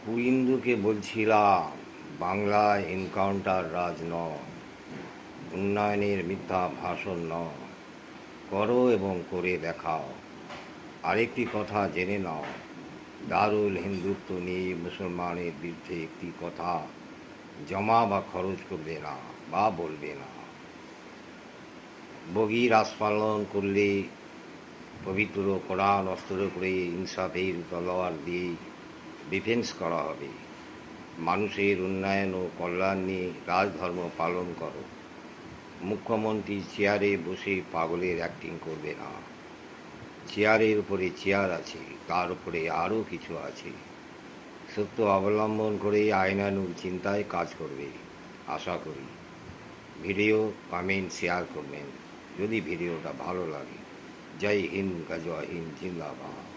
কুইন্দুকে বলছিলাম, বাংলায় এনকাউন্টার রাজ নয়, উন্নয়নের মিথ্যা ভাষণ নয়, করো এবং করে দেখাও। আরেকটি কথা জেনে নাও, দারুল হিন্দুত্ব নিয়ে মুসলমানের বিরুদ্ধে একটি কথা জমা বা খরচ করবে না বা বলবে না। বগির আস্ফালন করলে পবিত্র কোরআন অস্ত্র করে ইনসাফের তলোয়ার দিয়ে ডিফেন্স করা হবে। মানুষের উন্নয়ন ও কল্যাণ নিয়ে রাজধর্ম পালন করো। মুখ্যমন্ত্রী চেয়ারে বসে পাগলের অ্যাক্টিং করবে না। চেয়ারের উপরে চেয়ার আছে, তার উপরে আরও কিছু আছে। সত্য অবলম্বন করে আইনানুগ চিন্তায় কাজ করবে আশা করি। ভিডিও কমেন্ট শেয়ার করবেন যদি ভিডিওটা ভালো লাগে। জয় হিন্দ, জয় হিন্দ, জিন্দাবাদ।